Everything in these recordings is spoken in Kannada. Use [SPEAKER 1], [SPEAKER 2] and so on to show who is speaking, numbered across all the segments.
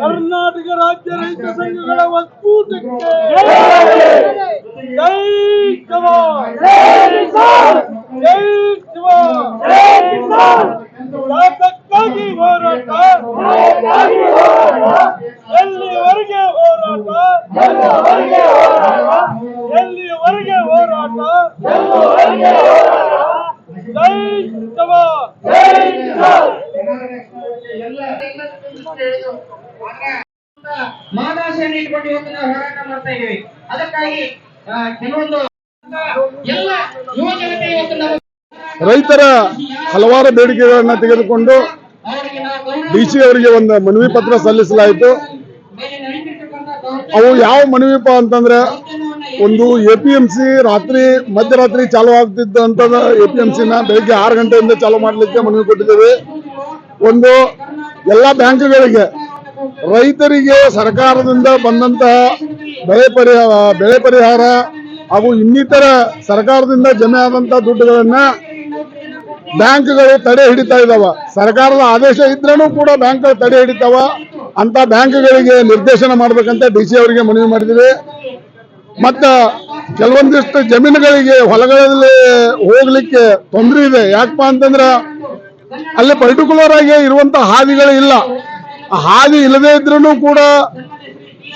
[SPEAKER 1] ಕರ್ನಾಟಕ ರಾಜ್ಯ ರೈತ ಸಂಘಗಳ ಒಕ್ಕೂಟಕ್ಕೆ ಜೈ ಜವಾನ್ ಜೈ ಜವಾನ್. ಯಾತಕ್ಕಾಗಿ ಹೋರಾಟ, ಎಲ್ಲಿವರೆಗೆ ಹೋರಾಟ, ಎಲ್ಲಿವರೆಗೆ ಹೋರಾಟ. ಜೈ ಜವಾನ್
[SPEAKER 2] ಮಾದಾಸೆಯನ್ನು ಇಟ್ಕೊಂಡು ಇವತ್ತು ನಾವು ಹೋರಾಟ ಮಾಡ್ತಾ ಇದ್ದೀವಿ. ಅದಕ್ಕಾಗಿ ಕೆಲವೊಂದು ಎಲ್ಲ ಯುವ ಜನತೆ ಇವತ್ತು ನಾವು
[SPEAKER 3] ರೈತರ ಹಲವಾರು ಬೇಡಿಕೆಗಳನ್ನು ತೆಗೆದುಕೊಂಡು ಡಿಸಿ ಅವರಿಗೆ ಒಂದು ಮನವಿ ಪತ್ರ ಸಲ್ಲಿಸಲಾಯಿತು. ಅವು ಯಾವ ಮನವಿಪ ಅಂತಂದ್ರೆ, ಒಂದು APMC ಮಧ್ಯರಾತ್ರಿ ಚಾಲು ಆಗ್ತಿದ್ದಂತ APMCನ ಬೆಳಿಗ್ಗೆ 6 ಗಂಟೆಯಿಂದ ಚಾಲು ಮಾಡಲಿಕ್ಕೆ ಮನವಿ ಕೊಟ್ಟಿದ್ದೇವೆ. ಒಂದು ಎಲ್ಲ ಬ್ಯಾಂಕ್ಗಳಿಗೆ ರೈತರಿಗೆ ಸರ್ಕಾರದಿಂದ ಬಂದಂತಹ ಬೆಳೆ ಪರಿಹಾರ ಹಾಗೂ ಇನ್ನಿತರ ಸರ್ಕಾರದಿಂದ ಜಮೆ ಆದಂತಹ ದುಡ್ಡುಗಳನ್ನ ಬ್ಯಾಂಕ್ಗಳು ತಡೆ ಹಿಡಿತಾ ಇದಾವ. ಸರ್ಕಾರದ ಆದೇಶ ಇದ್ರೂ ಕೂಡ ಬ್ಯಾಂಕ್ಗಳು ತಡೆ ಹಿಡಿತಾವ. ಅಂತ ಬ್ಯಾಂಕ್ಗಳಿಗೆ ನಿರ್ದೇಶನ ಮಾಡ್ಬೇಕಂತ DC ಅವರಿಗೆ ಮನವಿ ಮಾಡಿದ್ವಿ. ಮತ್ತ ಕೆಲವೊಂದಿಷ್ಟು ಜಮೀನುಗಳಿಗೆ ಹೊಲಗಳಲ್ಲಿ ಹೋಗ್ಲಿಕ್ಕೆ ತೊಂದರೆ ಇದೆ. ಯಾಕಪ್ಪ ಅಂತಂದ್ರ ಅಲ್ಲಿ ಪರ್ಟಿಕ್ಯುಲರ್ ಆಗಿ ಇರುವಂತಹ ಹಾದಿಗಳು ಇಲ್ಲ. ಆ ಹಾದಿ ಇಲ್ಲದೆ ಇದ್ರೂ ಕೂಡ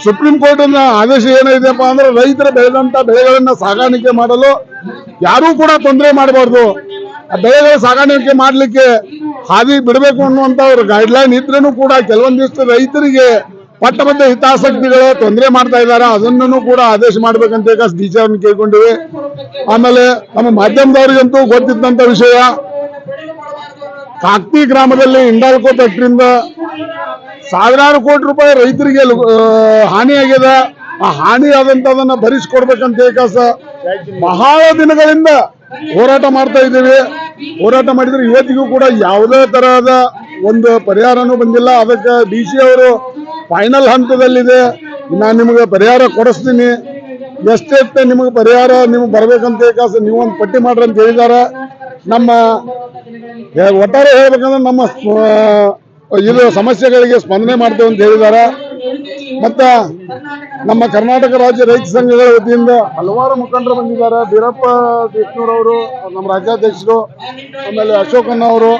[SPEAKER 3] ಸುಪ್ರೀಂ ಕೋರ್ಟ್ ಆದೇಶ ಏನಿದೆಯಪ್ಪ ಅಂದ್ರೆ, ರೈತರ ಬೆಳೆದಂತ ಬೆಳೆಗಳನ್ನ ಸಾಗಾಣಿಕೆ ಮಾಡಲು ಯಾರೂ ಕೂಡ ತೊಂದರೆ ಮಾಡಬಾರ್ದು. ಆ ಬೆಳೆಗಳ ಸಾಗಾಣಿಕೆ ಮಾಡ್ಲಿಕ್ಕೆ ಹಾದಿ ಬಿಡಬೇಕು ಅನ್ನುವಂತ ಅವ್ರ ಗೈಡ್ಲೈನ್ ಇದ್ರೂ ಕೂಡ ಕೆಲವೊಂದಿಷ್ಟು ರೈತರಿಗೆ ಪಟ್ಟಬದ್ಧ ಹಿತಾಸಕ್ತಿಗಳು ತೊಂದರೆ ಮಾಡ್ತಾ ಇದ್ದಾರೆ. ಅದನ್ನು ಕೂಡ ಆದೇಶ ಮಾಡ್ಬೇಕಂತ DC ಅವ್ರನ್ನ ಕೇಳ್ಕೊಂಡಿವಿ. ಆಮೇಲೆ ನಮ್ಮ ಮಾಧ್ಯಮದವರಿಗಂತೂ ಗೊತ್ತಿದ್ದಂತ ವಿಷಯ, ಕಾಕ್ತಿ ಗ್ರಾಮದಲ್ಲಿ ಇಂಡಾಲ್ಕೋ ಫ್ಯಾಕ್ಟರಿಯಿಂದ ಸಾವಿರಾರು ಕೋಟಿ ರೂಪಾಯಿ ರೈತರಿಗೆ ಹಾನಿಯಾಗಿದೆ. ಆ ಹಾನಿ ಆದಂತದನ್ನ ಭರಿಸಿಕೊಡ್ಬೇಕಂತ ಬಹಳ ದಿನಗಳಿಂದ ಹೋರಾಟ ಮಾಡ್ತಾ ಇದ್ದೀವಿ. ಹೋರಾಟ ಮಾಡಿದ್ರೆ ಇವತ್ತಿಗೂ ಕೂಡ ಯಾವುದೇ ತರಹದ ಒಂದು ಪರಿಹಾರನೂ ಬಂದಿಲ್ಲ. ಅದಕ್ಕೆ DC ಅವರು ಫೈನಲ್ ಹಂತದಲ್ಲಿದೆ. ನಾನು ನಿಮಗೆ ಪರಿಹಾರ ಕೊಡಿಸ್ತೀನಿ, ಎಷ್ಟೆಷ್ಟೇ ನಿಮಗೆ ಪರಿಹಾರ ನಿಮ್ಗೆ ಬರ್ಬೇಕಂತ ನೀವು ಒಂದು ಪಟ್ಟಿ ಮಾಡ್ರಿ ಅಂತ ಹೇಳಿದ್ದಾರೆ. ನಮ್ಮ ಒಟ್ಟಾರೆ ಹೇಳ್ಬೇಕಂದ್ರೆ ನಮ್ಮ ಇದು ಸಮಸ್ಯೆಗಳಿಗೆ ಸ್ಪಂದನೆ ಮಾಡ್ತೇವೆ ಅಂತ ಹೇಳಿದ್ದಾರೆ. ಮತ್ತ ನಮ್ಮ ಕರ್ನಾಟಕ ರಾಜ್ಯ ರೈತ ಸಂಘಗಳ ವತಿಯಿಂದ ಹಲವಾರು ಮುಖಂಡರು ಬಂದಿದ್ದಾರೆ. ಬೀರಪ್ಪ ದೇಶನೂರವರು ನಮ್ಮ ರಾಜ್ಯಾಧ್ಯಕ್ಷರು, ಆಮೇಲೆ ಅಶೋಕಣ್ಣ ಅವರು,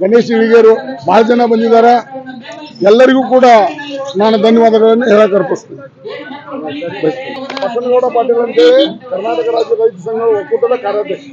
[SPEAKER 3] ಗಣೇಶ್ ಇಳಿಗೇರು, ಬಹಳ ಜನ ಬಂದಿದ್ದಾರೆ. ಎಲ್ಲರಿಗೂ ಕೂಡ ನಾನು ಧನ್ಯವಾದಗಳನ್ನು ಹೇಳಕ್ ಅರ್ಪಿಸ್ತೀನಿ. ಬಸನಗೌಡ ಪಾಟೀಲ್ ಅಂತೇಳಿ ಕರ್ನಾಟಕ ರಾಜ್ಯ ರೈತ ಸಂಘ ಒಕ್ಕೂಟದ ಕಾರ್ಯಾಧ್ಯಕ್ಷ.